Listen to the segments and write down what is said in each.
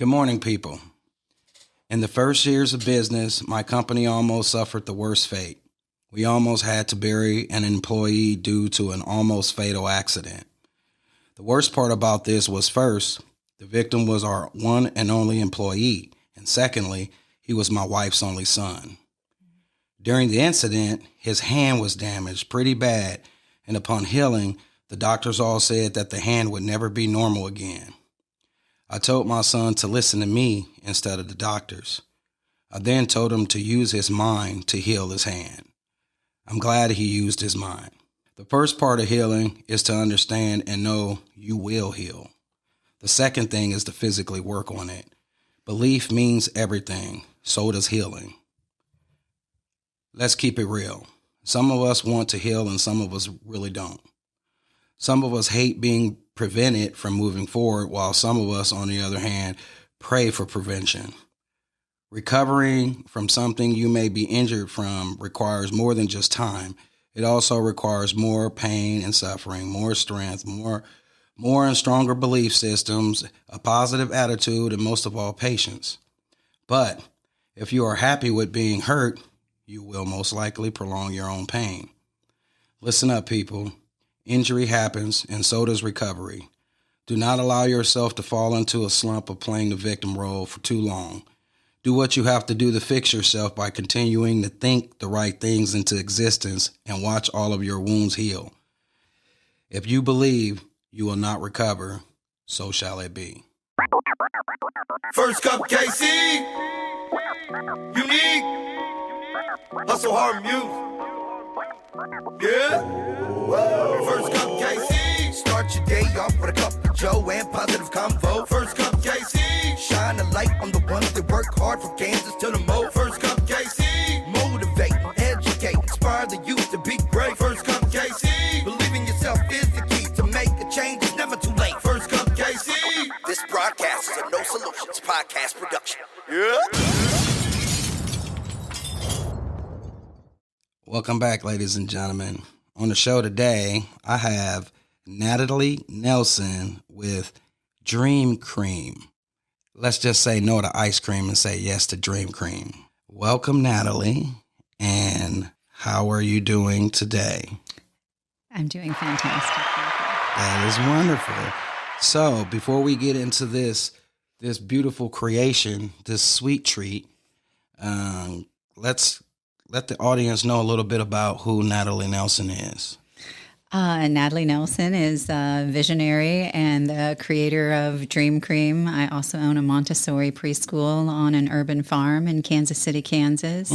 Good morning, people. In the first years of business, my company almost suffered the worst fate. We almost had to bury an employee due to an almost fatal accident. The worst part about this was, first, the victim was our one and only employee, and secondly, he was my wife's only son. During the incident, his hand was damaged pretty bad, and upon healing, the doctors all said that the hand would never be normal again. I told my son to listen to me instead of the doctors. I then told him to use his mind to heal his hand. I'm glad he used his mind. The first part of healing is to understand and know you will heal. The second thing is to physically work on it. Belief means everything, so does healing. Let's keep it real. Some of us want to heal and some of us really don't. Some of us hate being prevented from moving forward, while some of us, on the other hand, pray for prevention. Recovering from something you may be injured from requires more than just time. It also requires more pain and suffering, more strength, more and stronger belief systems, a positive attitude, and most of all, patience. But if you are happy with being hurt, you will most likely prolong your own pain. Listen up, people. Injury happens, and so does recovery. Do not allow yourself to fall into a slump of playing the victim role for too long. Do what you have to do to fix yourself by continuing to think the right things into existence and watch all of your wounds heal. If you believe you will not recover, so shall it be. First Cup KC, unique, hustle hard music. Yeah. First Cup KC, start your day off with a cup of Joe and positive convo. First Cup KC, shine a light on the ones that work hard from Kansas to the Mo. First Cup KC, motivate, educate, inspire the youth to be great. First Cup KC, believe in yourself is the key to make a change. It's never too late. First Cup KC. This broadcast is a No Solutions podcast production. Yeah. Welcome back, ladies and gentlemen. On the show today, I have Natalie Nelson with Dream Cream. Let's just say no to ice cream and say yes to Dream Cream. Welcome, Natalie. And how are you doing today? I'm doing fantastic. Thank you. That is wonderful. So before we get into this beautiful creation, this sweet treat, let's let the audience know a little bit about who Natalie Nelson is. Natalie Nelson is a visionary and the creator of Dream Cream. I also own a Montessori preschool on an urban farm in Kansas City, Kansas.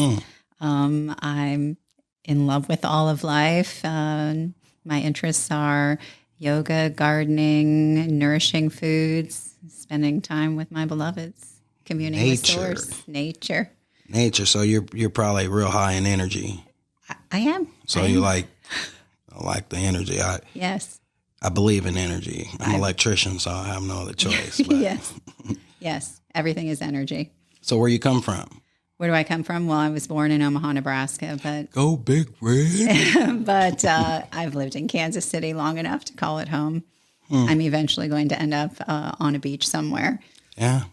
I'm in love with all of life. My interests are yoga, gardening, nourishing foods, spending time with my beloveds, communing with source, nature. So you're probably real high in energy. I am. So you like the energy. Yes. I believe in energy. I'm an electrician, so I have no other choice. But. Yes. Yes. Everything is energy. So where you come from? Where do I come from? Well, I was born in Omaha, Nebraska, but go Big Red. but I've lived in Kansas City long enough to call it home. I'm eventually going to end up on a beach somewhere. Yeah.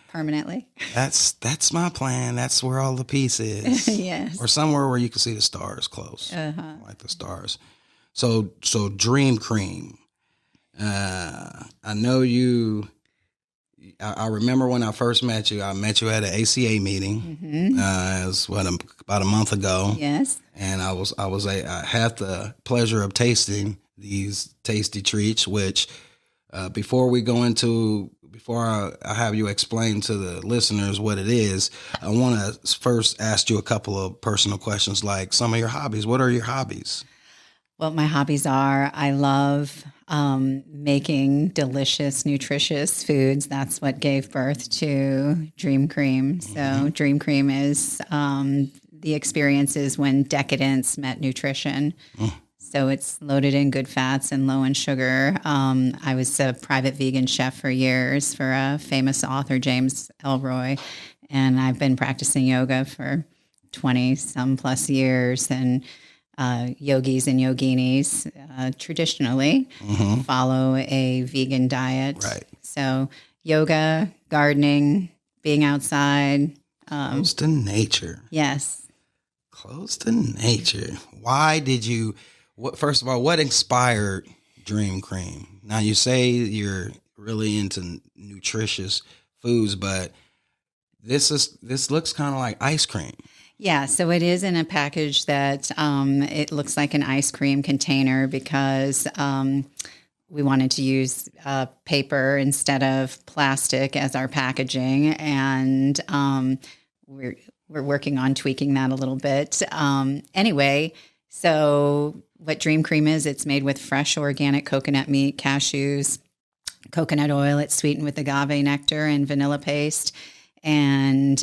Permanently. That's my plan. That's where all the peace is. Yes. Or somewhere where you can see the stars close. Like the stars. So Dream Cream. I know you. I remember when I first met you. I met you at an ACA meeting. It was about a month ago. Yes. And I had the pleasure of tasting these tasty treats. Which before I have you explain to the listeners what it is, I want to first ask you a couple of personal questions, like some of your hobbies. What are your hobbies? Well, my hobbies are, I love making delicious, nutritious foods. That's what gave birth to Dream Cream. So Dream Cream is the experiences when decadence met nutrition. So it's loaded in good fats and low in sugar. I was a private vegan chef for years for a famous author, James Elroy. And I've been practicing yoga for 20 some plus years. And yogis and yoginis traditionally follow a vegan diet. Right. So yoga, gardening, being outside. Close to nature. Yes. Close to nature. Why did you, first of all, what inspired Dream Cream? Now, you say you're really into nutritious foods, but this looks kind of like ice cream. Yeah, so it is in a package that it looks like an ice cream container because we wanted to use paper instead of plastic as our packaging, and we're working on tweaking that a little bit. Anyway, so what Dream Cream is, it's made with fresh organic coconut meat, cashews, coconut oil. It's sweetened with agave nectar and vanilla paste, and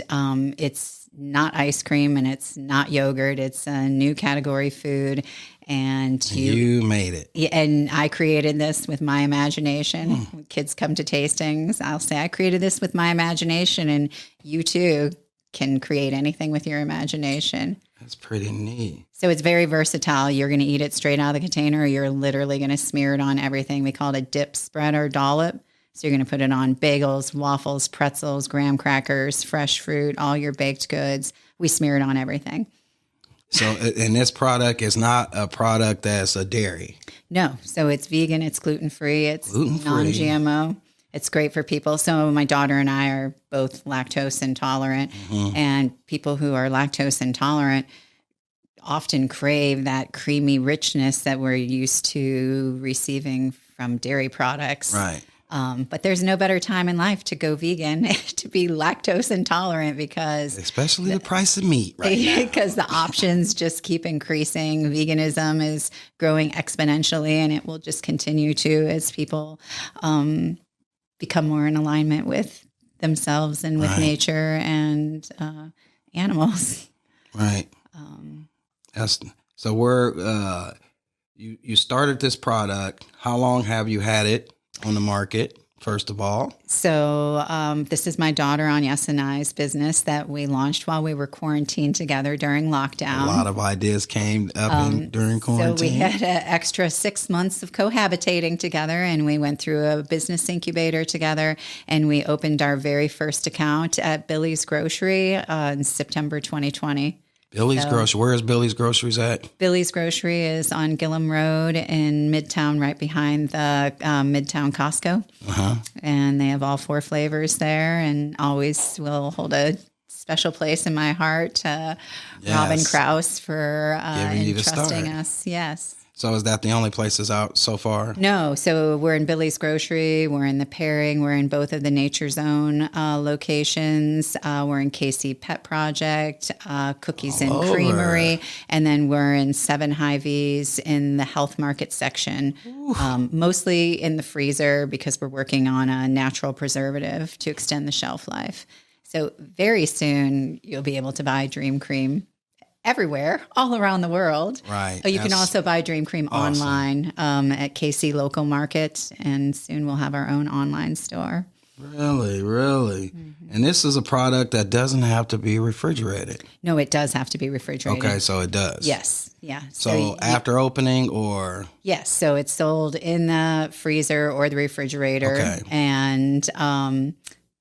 it's not ice cream and it's not yogurt. It's a new category food. And you made it. Yeah, and I created this with my imagination. When kids come to tastings, I'll say, I created this with my imagination, and you too can create anything with your imagination. That's pretty neat. So it's very versatile. You're going to eat it straight out of the container, or you're literally going to smear it on everything. We call it a dip, spread, or dollop. So you're going to put it on bagels, waffles, pretzels, graham crackers, fresh fruit, all your baked goods. We smear it on everything. So, and this product is not a product that's a dairy. No. So it's vegan, it's gluten-free, it's Gluten-free. non-GMO. It's great for people. So my daughter and I are both lactose intolerant, and people who are lactose intolerant often crave that creamy richness that we're used to receiving from dairy products. Right. But there's no better time in life to go vegan, to be lactose intolerant, because especially the price of meat right now. Because the options just keep increasing. Veganism is growing exponentially, and it will just continue to as people become more in alignment with themselves and with nature and animals. Right. So we're you started this product. How long have you had it on the market, first of all? So this is my daughter Agnes and I's business that we launched while we were quarantined together during lockdown. A lot of ideas came up during quarantine. So we had an extra 6 months of cohabitating together, and we went through a business incubator together, and we opened our very first account at Billy's Grocery in September 2020. Billy's Grocery. Where is Billy's Groceries at? Billy's Grocery is on Gillum Road in Midtown, right behind the Midtown Costco. And they have all 4 flavors there, and always will hold a special place in my heart. Robin Krause for entrusting us. Yes. So is that the only places out so far? No. So we're in Billy's Grocery. We're in the Pairing. We're in both of the Nature Zone locations. We're in KC Pet Project, Cookies and Creamery. And then we're in 7 Hy-Vees in the Health Market section, mostly in the freezer because we're working on a natural preservative to extend the shelf life. So very soon you'll be able to buy Dream Cream everywhere, all around the world. Right. You can also buy Dream Cream online at KC Local Market, and soon we'll have our own online store. Really? Mm-hmm. And this is a product that doesn't have to be refrigerated. No, it does have to be refrigerated. Okay, so it does. Yes. Yeah. So after opening or? Yes. So it's sold in the freezer or the refrigerator. Okay.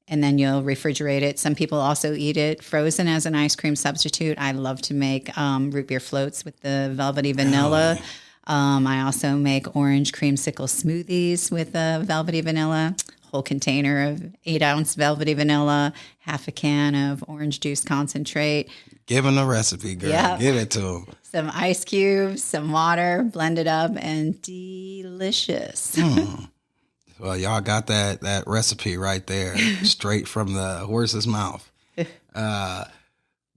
And then you'll refrigerate it. Some people also eat it frozen as an ice cream substitute. I love to make root beer floats with the velvety vanilla. I also make orange creamsicle smoothies with the velvety vanilla. Whole container of 8-ounce velvety vanilla, half a can of orange juice concentrate. Give them the recipe, girl. Yep. Give it to them. Some ice cubes, some water, blend it up, and delicious. Well, y'all got that recipe right there, straight from the horse's mouth.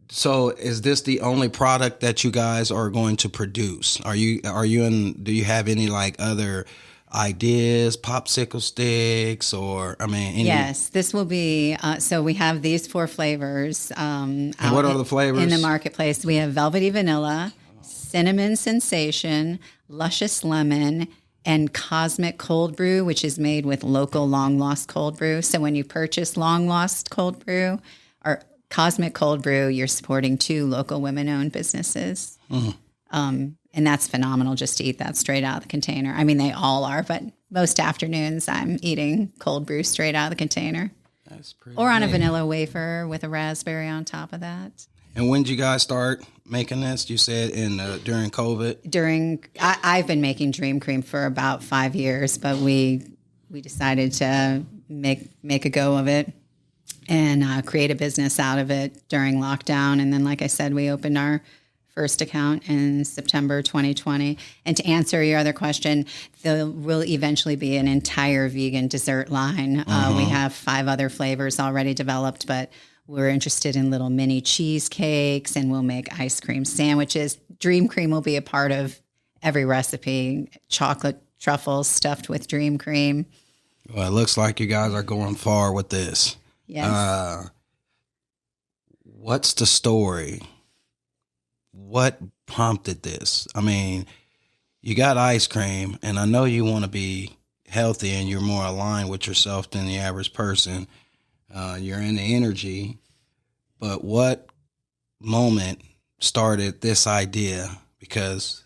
So, is this the only product that you guys are going to produce? Do you have any like other ideas, popsicle sticks, or any? Yes, this will be. So we have these 4 flavors. And what are the flavors in the marketplace? We have velvety vanilla, cinnamon sensation, luscious lemon, and Cosmic Cold Brew, which is made with local Long Lost Cold Brew. So when you purchase Long Lost Cold Brew or Cosmic Cold Brew, you're supporting 2 local women-owned businesses. And And that's phenomenal just to eat that straight out of the container. I mean, they all are, but most afternoons I'm eating cold brew straight out of the container. That's pretty Or on a neat. vanilla wafer with a raspberry on top of that. And when did you guys start making this? You said during COVID? I've been making Dream Cream for about 5 years, but we decided to make a go of it and create a business out of it during lockdown. And then, like I said, we opened our first account in September 2020. And to answer your other question, there will eventually be an entire vegan dessert line. We have 5 other flavors already developed, but we're interested in little mini cheesecakes, and we'll make ice cream sandwiches. Dream Cream will be a part of every recipe. Chocolate truffles stuffed with Dream Cream. Well, it looks like you guys are going far with this. Yes. What's the story? What prompted this? I mean, you got ice cream, and I know you want to be healthy and you're more aligned with yourself than the average person. You're in the energy, but what moment started this idea? Because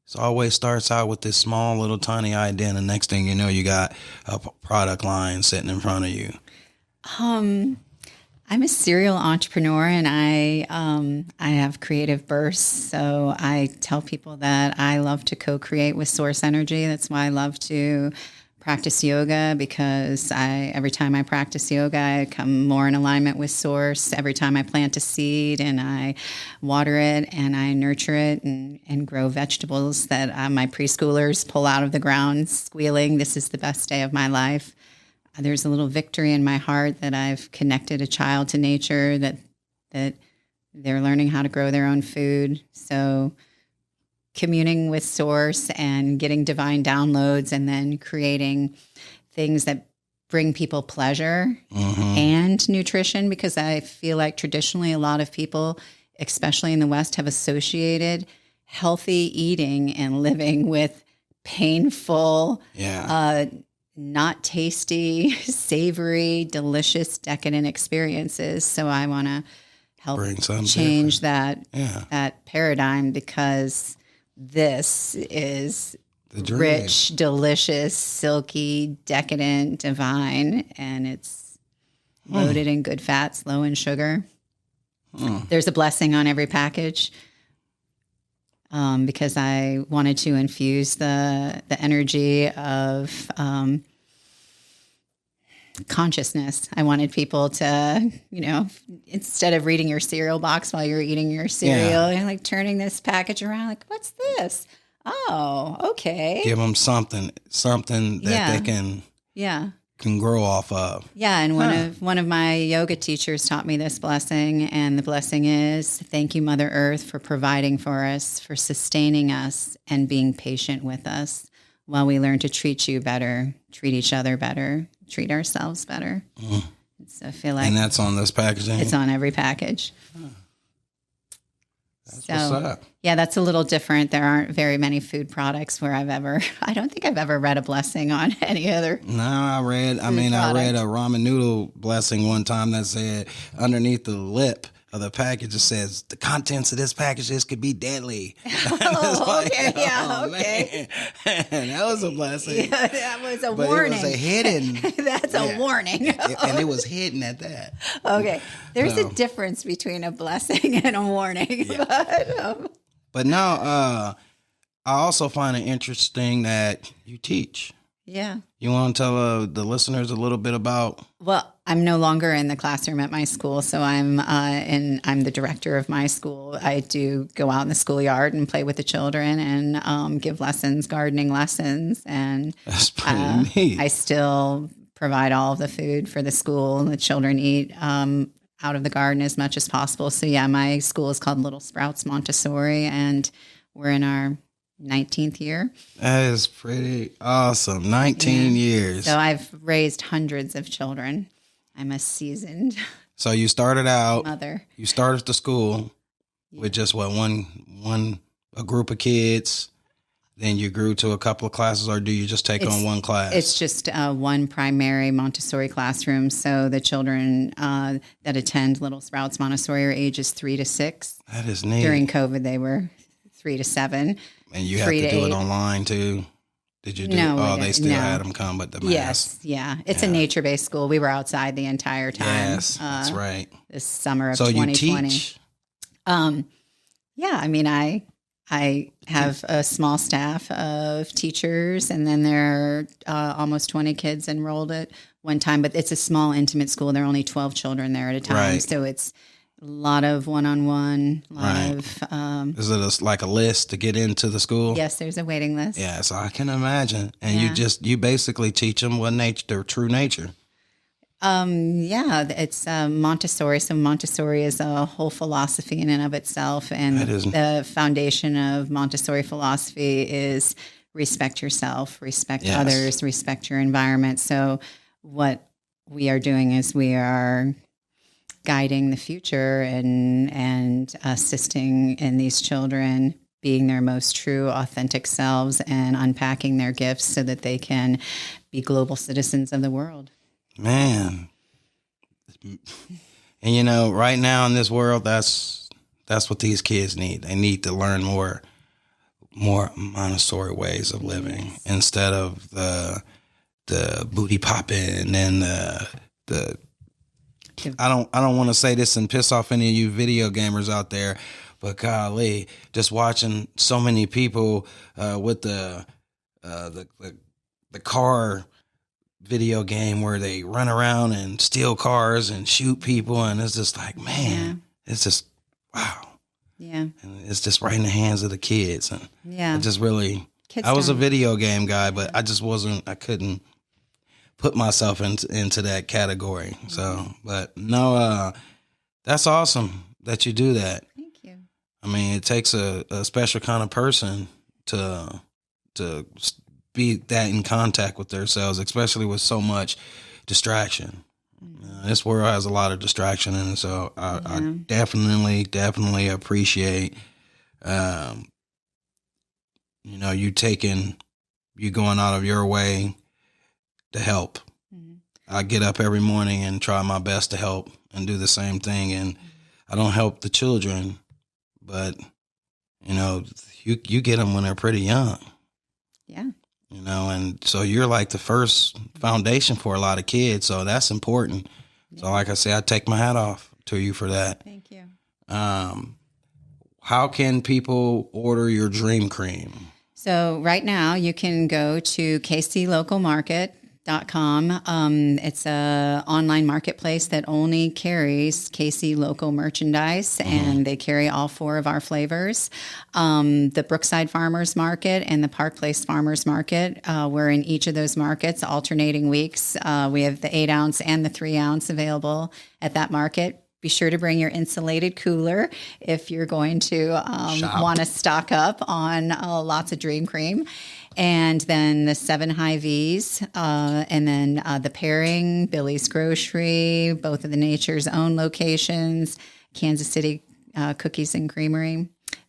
it always starts out with this small little tiny idea, and the next thing you know, you got a product line sitting in front of you. I'm a serial entrepreneur, and I have creative bursts. So I tell people that I love to co-create with source energy. That's why I love to practice yoga, because every time I practice yoga, I come more in alignment with source. Every time I plant a seed and I water it and I nurture it and grow vegetables that my preschoolers pull out of the ground squealing, "This is the best day of my life." There's a little victory in my heart that I've connected a child to nature, that they're learning how to grow their own food. So communing with source and getting divine downloads, and then creating things that bring people pleasure and nutrition, because I feel like traditionally a lot of people, especially in the West, have associated healthy eating and living with painful, not tasty, savory, delicious, decadent experiences. So I want to help change that paradigm, because this is rich, delicious, silky, decadent, divine, and it's loaded in good fats, low in sugar. There's a blessing on every package, because I wanted to infuse the energy of consciousness. I wanted people to, instead of reading your cereal box while you're eating your cereal, you're like turning this package around, like, what's this? Oh, okay. Give them something that they can grow off of. Yeah, and one of my yoga teachers taught me this blessing, and the blessing is, thank you, Mother Earth, for providing for us, for sustaining us, and being patient with us while we learn to treat you better, treat each other better, treat ourselves better. So I feel like, and that's on this packaging? It's on every package. That's what's up. Yeah, that's a little different. There aren't very many food products where I don't think I've ever read a blessing on any other. No, I read a ramen noodle blessing one time that said underneath the lip of the package, it says, "The contents of this package, this could be deadly." Okay. Man, that was a blessing. Yeah, that was a warning. It was a hidden. That's a warning. And it was hidden at that. Okay. There's a difference between a blessing and a warning. Yeah. But no, I also find it interesting that you teach. Yeah. You want to tell the listeners a little bit about? Well, I'm no longer in the classroom at my school, so I'm the director of my school. I do go out in the schoolyard and play with the children and give lessons, gardening lessons, and that's pretty neat. I still provide all of the food for the school, and the children eat out of the garden as much as possible. So yeah, my school is called Little Sprouts Montessori, and we're in our 19th year. That is pretty awesome. 19 years. So I've raised hundreds of children. I'm a seasoned So you started out mother. You started the school with just a group of kids. Then you grew to a couple of classes, or do you just take on one class? It's just one primary Montessori classroom. So the children that attend Little Sprouts Montessori are ages 3 to 6. That is neat. During COVID, they were 3 to 7. And you have 3 to to do it 8. online too? Did you do No, Oh, we they didn't. still No. had them come, but the mask. Yes, yeah. It's a nature-based school. We were outside the entire time. Yes, that's right. This summer of So 2020. you teach? Yeah, I mean, I have a small staff of teachers, and then there are almost 20 kids enrolled at one time. But it's a small, intimate school. There are only 12 children there at a time, Right. so it's a lot of one-on-one. Is it like a list to get into the school? Yes, there's a waiting list. Yeah, so I can imagine. And Yeah. you basically teach them what nature, their true nature. Yeah, it's Montessori. So Montessori is a whole philosophy in and of itself. And That is- the foundation of Montessori philosophy is respect yourself, respect Yes. others, respect your environment. So what we are doing is we are guiding the future and assisting in these children being their most true, authentic selves and unpacking their gifts so that they can be global citizens of the world. Man. And right now in this world, that's what these kids need. They need to learn more Montessori ways of living instead of the booty popping and the I don't want to say this and piss off any of you video gamers out there, but golly, just watching so many people with the car video game where they run around and steal cars and shoot people, and it's just like, man, it's just wow. Yeah. And it's just right in the hands of the kids, and Yeah. I just really, Kids I was a don't- video game guy, but I just wasn't. I couldn't put myself into that category. So, but no, that's awesome that you do that. Thank you. I mean, it takes a special kind of person to be that in contact with themselves, especially with so much distraction. This world has a lot of distraction in it, so I definitely appreciate, you going out of your way to help. I get up every morning and try my best to help and do the same thing, and I don't help the children, but you get them when they're pretty young. Yeah. And so you're like the first foundation for a lot of kids. So that's important. So like I say, I take my hat off to you for that. Thank you. How can people order your dream cream? So right now you can go to kclocalmarket.com. It's a online marketplace that only carries KC local merchandise, and they carry all 4 of our flavors. The Brookside Farmers Market and the Park Place Farmers Market, we're in each of those markets alternating weeks. We have the 8 ounce and the 3 ounce available at that market. Be sure to bring your insulated cooler if you're going to want to stock up on lots of Dream Cream. And then the 7 Hy-Vees, and then the Pairing, Billy's Grocery, both of the Nature's Own locations, Kansas City Cookies and Creamery.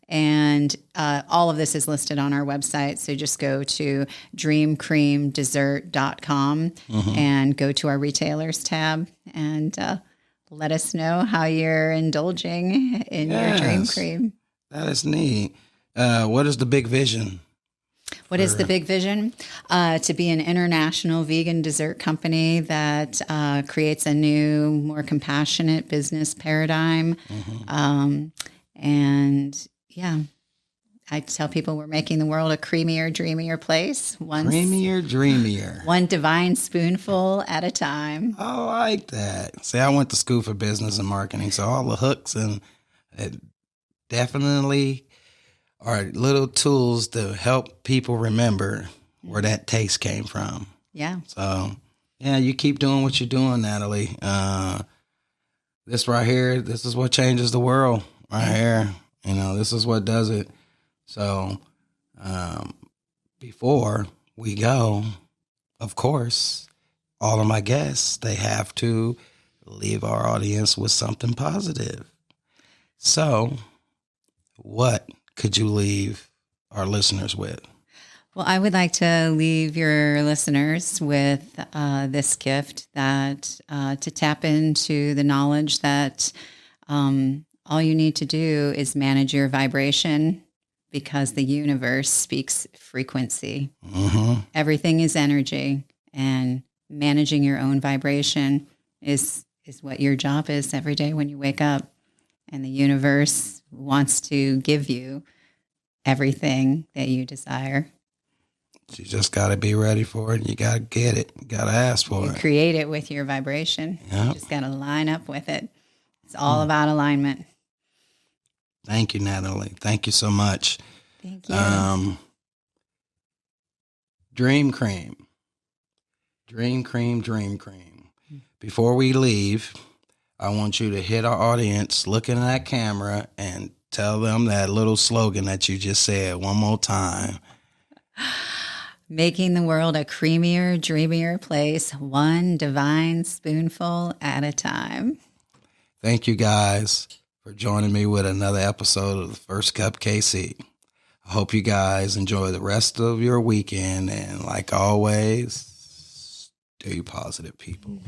And all of this is listed on our website. So just go to dreamcreamdessert.com and go to our retailers tab and let us know how you're indulging in your Dream Cream. That is neat. What is the big vision? What is the big vision? To be an international vegan dessert company that creates a new, more compassionate business paradigm. And yeah, I tell people we're making the world a creamier, dreamier place. Dreamier. One divine spoonful at a time. I like that. See, I went to school for business and marketing, so all the hooks and it definitely are little tools to help people remember where that taste came from. Yeah. So, yeah, you keep doing what you're doing, Natalie. This right here, this is what changes the world right here. This is what does it. So, before we go, of course, all of my guests, they have to leave our audience with something positive. So, what could you leave our listeners with? Well, I would like to leave your listeners with this gift that to tap into the knowledge that all you need to do is manage your vibration because the universe speaks frequency. Mm-hmm. Everything is energy, and managing your own vibration is what your job is every day when you wake up. And the universe wants to give you everything that you desire. You just got to be ready for it. You got to get it. You got to ask for You it. create it with your vibration. Yep. You just got to line up with it. It's all about alignment. Thank you, Natalie. Thank you so much. Thank you. Dream Cream. Dream Cream, Dream Cream. Before we leave, I want you to hit our audience looking at that camera and tell them that little slogan that you just said one more time. Making the world a creamier, dreamier place, one divine spoonful at a time. Thank you guys for joining me with another episode of the First Cup KC. I hope you guys enjoy the rest of your weekend, and like always, stay positive, people.